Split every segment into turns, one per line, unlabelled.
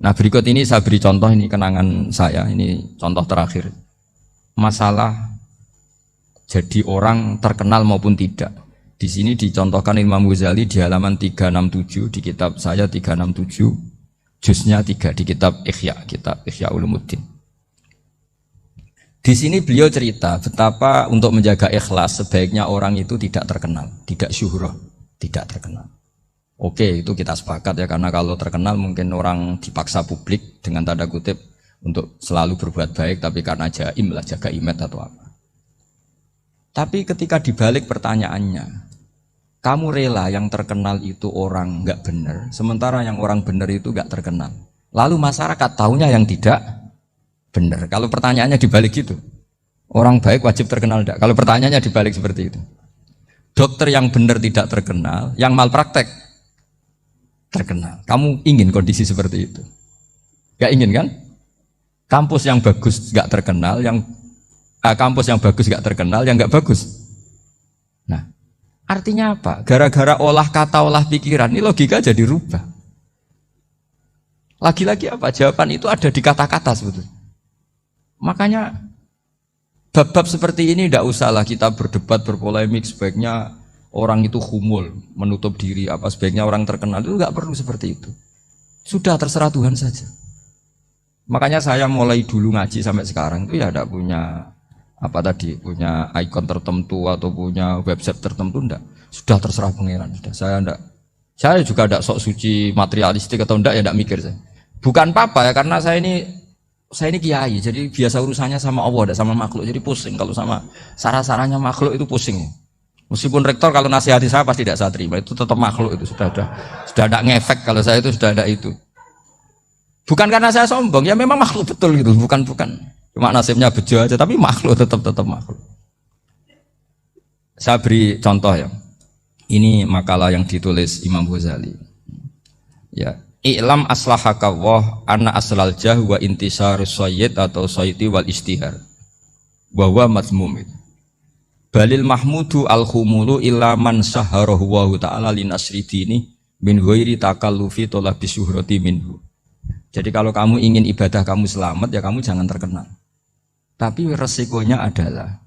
Nah berikut ini saya beri contoh, ini kenangan saya, ini contoh terakhir. Masalah jadi orang terkenal maupun tidak. Di sini dicontohkan Imam Ghazali di halaman 367 di kitab saya 367, juznya 3 di kitab Ihya Ulumuddin. Di sini beliau cerita betapa untuk menjaga ikhlas sebaiknya orang itu tidak terkenal, tidak syuhrah, tidak terkenal. Oke, itu kita sepakat ya, karena kalau terkenal mungkin orang dipaksa publik dengan tanda kutip untuk selalu berbuat baik, tapi karena jaim lah, jaga image atau apa. Tapi ketika dibalik pertanyaannya, kamu rela yang terkenal itu orang nggak benar, sementara yang orang benar itu nggak terkenal. Lalu masyarakat tahunya yang tidak benar. Kalau pertanyaannya dibalik gitu, orang baik wajib terkenal enggak? Kalau pertanyaannya dibalik seperti itu, dokter yang benar tidak terkenal, yang malpraktek terkenal. Kamu ingin kondisi seperti itu? Gak ingin kan? Kampus yang bagus gak terkenal, kampus yang bagus gak terkenal, yang gak bagus. Nah, artinya apa? Gara-gara olah kata, olah pikiran, ini logika jadi rubah. Lagi-lagi apa? Jawaban itu ada di kata-kata sebetulnya. Makanya bab-bab seperti ini tidak usahlah kita berdebat, berpolemik. Sebaiknya orang itu humul, menutup diri, apa sebaiknya orang terkenal, itu nggak perlu seperti itu. Sudah terserah Tuhan saja. Makanya saya mulai dulu ngaji sampai sekarang itu ya tidak punya punya ikon tertentu atau punya website tertentu, enggak. Sudah terserah pangeran. Sudah. Saya juga tidak sok suci materialistik atau enggak, ya tidak mikir saya. Bukan apa-apa ya, karena saya ini kiai, jadi biasa urusannya sama Allah, tidak sama makhluk. Jadi pusing kalau sama sarah-sarahnya makhluk itu pusing. Meskipun rektor kalau nasihati saya pasti tidak saya terima, itu tetap makhluk, itu sudah ada ngefek. Kalau saya itu sudah ada itu. Bukan karena saya sombong, ya memang makhluk betul gitu, bukan. Cuma nasibnya bejo aja, tapi makhluk tetap makhluk. Saya beri contoh ya. Ini makalah yang ditulis Imam Ghazali. Ya, i'lam aslahaka Allah anna aslal jah wa intisarus sayyid atau sayyidi wal istihar. Bahwa mazmum itu. Balil mahmudu al-khumulu illa man saharahu wa ta'ala linasri dini min ghairi takallufi talabi syuhrati minhu. Jadi kalau kamu ingin ibadah kamu selamat, ya kamu jangan terkenal. Tapi resikonya adalah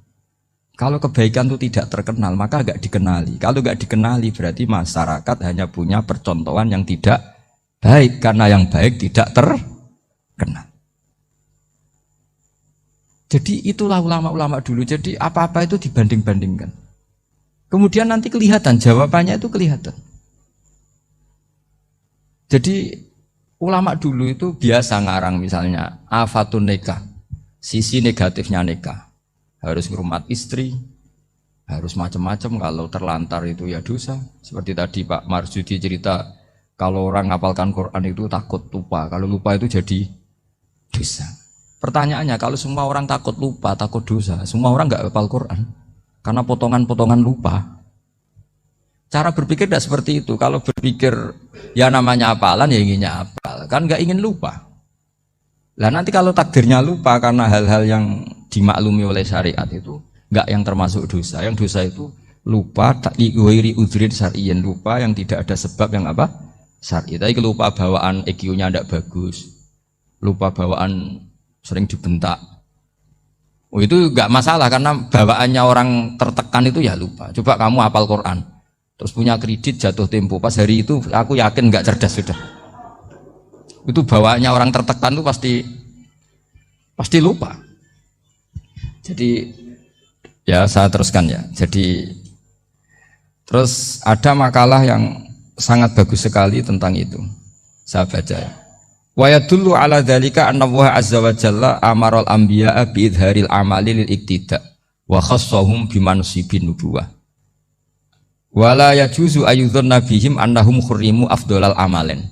kalau kebaikan itu tidak terkenal, maka gak dikenali. Kalau gak dikenali berarti masyarakat hanya punya percontohan yang tidak baik, karena yang baik tidak terkenal. Jadi itulah ulama-ulama dulu. Jadi apa-apa itu dibanding-bandingkan. Kemudian nanti kelihatan, jawabannya itu kelihatan. Jadi ulama dulu itu biasa ngarang misalnya afatun nikah, sisi negatifnya nikah. Harus ngurmat istri, harus macam-macam, kalau terlantar itu ya dosa. Seperti tadi Pak Marsudi cerita, kalau orang ngapalkan Quran itu takut lupa, kalau lupa itu jadi dosa. Pertanyaannya, kalau semua orang takut lupa, takut dosa, semua orang nggak hafal Quran karena potongan-potongan lupa. Cara berpikir tidak seperti itu. Kalau berpikir ya namanya hafalan, ya inginnya hafal, kan nggak ingin lupa. Lah nanti kalau takdirnya lupa karena hal-hal yang dimaklumi oleh syariat itu nggak yang termasuk dosa. Yang dosa itu lupa takliwiri udrin syar'iyin, lupa yang tidak ada sebab yang apa? Syar'i. Tapi lupa bawaan EQ-nya tidak bagus, lupa bawaan sering dibentak. Oh itu nggak masalah karena bawaannya orang tertekan itu ya lupa. Coba kamu hafal Quran, terus punya kredit jatuh tempo, pas hari itu aku yakin nggak cerdas sudah. Itu bawaannya orang tertekan itu pasti lupa. Jadi ya saya teruskan ya. Jadi terus ada makalah yang sangat bagus sekali tentang itu. Saya baca ya. Wa yadullu ala dzalika anna Allah azza wa jalla amaral anbiya'a bi idharil amali lil iktida wa khassahum bi mansibin nubuwah. Wa la yajuzu ayyudhanna bihim annahum khurrimu afdhalal amalen.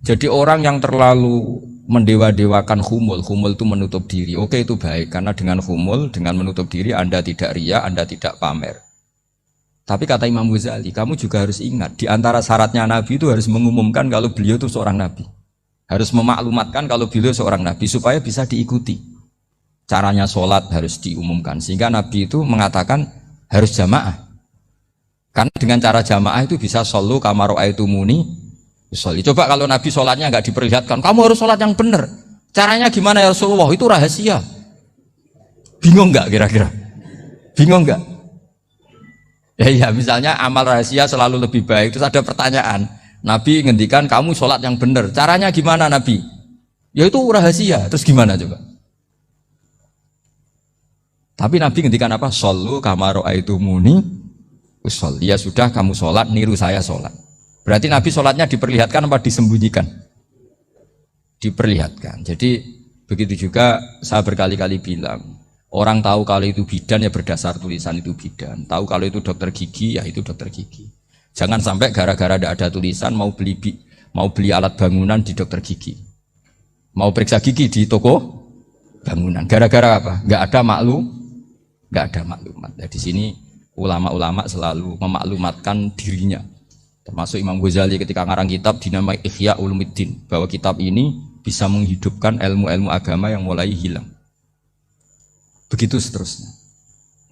Jadi orang yang terlalu mendewa-dewakan khumul itu menutup diri. Oke, itu baik karena dengan khumul, dengan menutup diri Anda tidak riya, Anda tidak pamer. Tapi kata Imam Ghazali, kamu juga harus ingat di antara syaratnya Nabi itu harus mengumumkan kalau beliau itu seorang Nabi. Harus memaklumatkan kalau beliau seorang Nabi supaya bisa diikuti. Caranya sholat harus diumumkan sehingga Nabi itu mengatakan harus jamaah. Karena dengan cara jamaah itu bisa shollu kama ra'aitumuni Usolli. Coba kalau Nabi sholatnya nggak diperlihatkan, kamu harus sholat yang benar. Caranya gimana ya Rasulullah? Itu rahasia. Bingung nggak kira-kira? Bingung nggak? Ya misalnya amal rahasia selalu lebih baik. Terus ada pertanyaan, Nabi ngendikan kamu sholat yang benar. Caranya gimana Nabi? Ya itu rahasia. Terus gimana coba? Tapi Nabi ngendikan apa? Shollu kama ra'aitumuni usolli. Ya sudah kamu sholat, niru saya sholat. Berarti Nabi sholatnya diperlihatkan apa disembunyikan? Diperlihatkan. Jadi begitu juga saya berkali-kali bilang, orang tahu kalau itu bidan ya berdasar tulisan itu bidan. Tahu kalau itu dokter gigi ya itu dokter gigi. Jangan sampai gara-gara tidak ada tulisan mau beli alat bangunan di dokter gigi, mau periksa gigi di toko bangunan. Gara-gara apa? Nggak ada maklumat. Nah, di sini ulama-ulama selalu memaklumatkan dirinya. Termasuk Imam Ghazali ketika ngarang kitab dinamai Ihya Ulumuddin, bahwa kitab ini bisa menghidupkan ilmu-ilmu agama yang mulai hilang. Begitu seterusnya.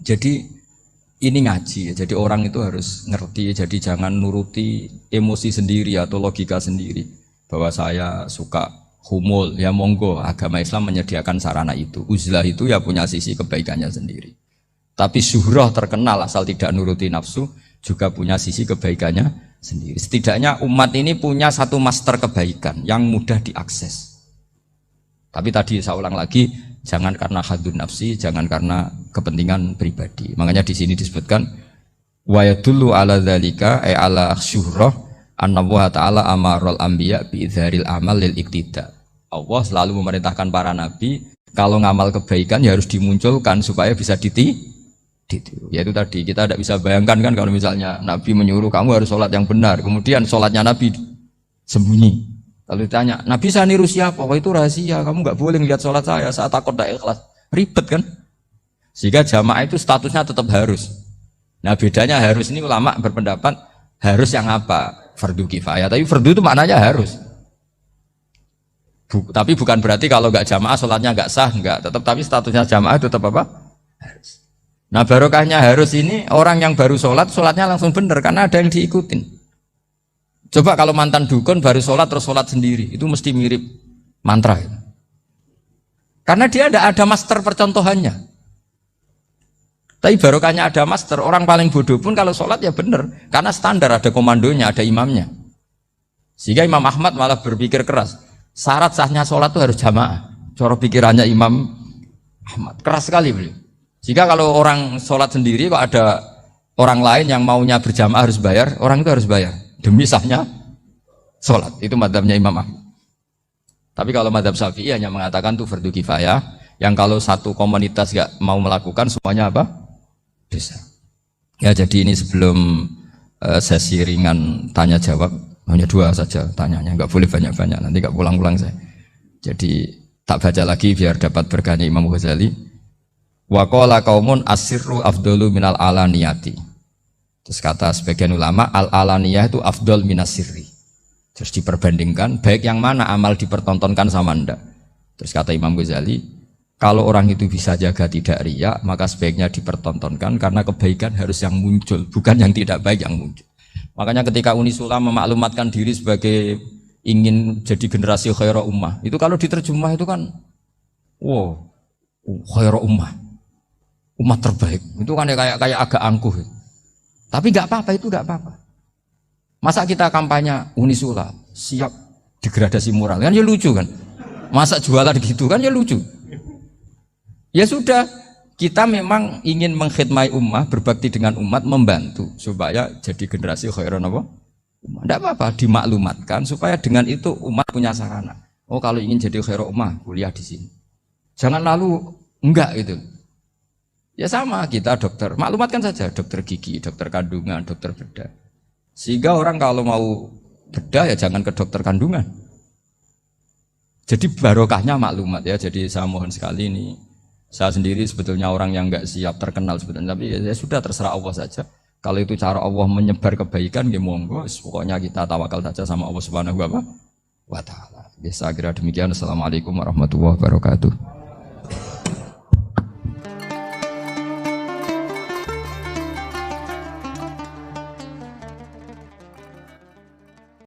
Jadi ini ngaji ya. Jadi orang itu harus ngerti. Jadi jangan nuruti emosi sendiri atau logika sendiri. Bahwa saya suka humul, ya monggo. Agama Islam menyediakan sarana itu. Uzlah itu ya punya sisi kebaikannya sendiri. Tapi syuhrah terkenal asal tidak nuruti nafsu juga punya sisi kebaikannya sendiri. Setidaknya umat ini punya satu master kebaikan yang mudah diakses. Tapi tadi saya ulang lagi, jangan karena hadun nafsi, jangan karena kepentingan pribadi. Makanya di sini disebutkan wa yadullu ala dzalika ay ala syuhrah anna wa ta'ala amarul anbiya bi idzharil amal lil iktida. Allah selalu memerintahkan para nabi kalau ngamal kebaikan ya harus dimunculkan supaya bisa ditiru. Yaitu tadi kita tidak bisa bayangkan kan kalau misalnya Nabi menyuruh kamu harus sholat yang benar, kemudian sholatnya Nabi sembunyi. Kalau ditanya, Nabi saya niru siapa? Oh itu rahasia, kamu nggak boleh lihat sholat saya takut tidak ikhlas. Ribet kan? Sehingga jamaah itu statusnya tetap harus. Nah bedanya harus ini ulama berpendapat harus yang apa? Fardu kifayah. Tapi fardu itu maknanya harus. Tapi bukan berarti kalau nggak jamaah sholatnya nggak sah, nggak. Tetap tapi statusnya jamaah tetap apa? Harus. Nah barokahnya harus ini orang yang baru sholat, sholatnya langsung benar karena ada yang diikutin. Coba kalau mantan dukun baru sholat terus sholat sendiri, itu mesti mirip mantra. Karena dia tidak ada master percontohannya. Tapi barokahnya ada master, orang paling bodoh pun kalau sholat ya benar, karena standar ada komandonya, ada imamnya. Sehingga Imam Ahmad malah berpikir keras, syarat sahnya sholat itu harus jamaah. Cara pikirannya Imam Ahmad keras sekali beliau. Jika kalau orang sholat sendiri kok ada orang lain yang maunya berjamaah harus bayar, orang itu harus bayar demi sahnya sholat. Itu madzhabnya Imam Ahmad. Tapi kalau madzhab Syafi'i hanya mengatakan itu fardu kifayah, yang kalau satu komunitas gak mau melakukan semuanya apa? Bisa. Ya jadi ini sebelum sesi ringan tanya jawab, hanya 2 saja tanyanya, nggak boleh banyak-banyak, nanti nggak pulang-pulang saya. Jadi tak baca lagi biar dapat berkahnya Imam Ghazali. Wa qala qaumun asirru afdalu minal alaniyati. Terus kata sebagian ulama al alaniyah itu afdal minas sirri. Terus diperbandingkan baik yang mana amal dipertontonkan sama ndak. Terus kata Imam Ghazali, kalau orang itu bisa jaga tidak riya, maka sebaiknya dipertontonkan karena kebaikan harus yang muncul, bukan yang tidak baik yang muncul. Makanya ketika Unisula memaklumatkan diri sebagai ingin jadi generasi khairah ummah, itu kalau diterjemah itu kan wow, khairah ummah, umat terbaik. Itu kan kayak agak angkuh. Tapi nggak apa-apa, itu nggak apa-apa. Masa kita kampanye Unisula siap degradasi moral, kan ya lucu kan. Masa jualan gitu kan ya lucu. Ya sudah, kita memang ingin mengkhidmati ummah, berbakti dengan umat, membantu supaya jadi generasi khairan apa? Ummah. Tidak apa-apa, dimaklumatkan supaya dengan itu umat punya sarana. Oh kalau ingin jadi khairan ummah, kuliah di sini. Jangan lalu enggak gitu. Ya sama, kita dokter, maklumatkan saja dokter gigi, dokter kandungan, dokter bedah. Sehingga orang kalau mau bedah ya jangan ke dokter kandungan. Jadi barokahnya maklumat ya. Jadi saya mohon sekali ini, saya sendiri sebetulnya orang yang enggak siap terkenal sebetulnya, tapi ya sudah terserah Allah saja. Kalau itu cara Allah menyebar kebaikan, ya monggo. Pokoknya kita tawakal saja sama Allah Subhanahu wa Ta'ala. Ya saya kira demikian. Assalamualaikum warahmatullahi wabarakatuh.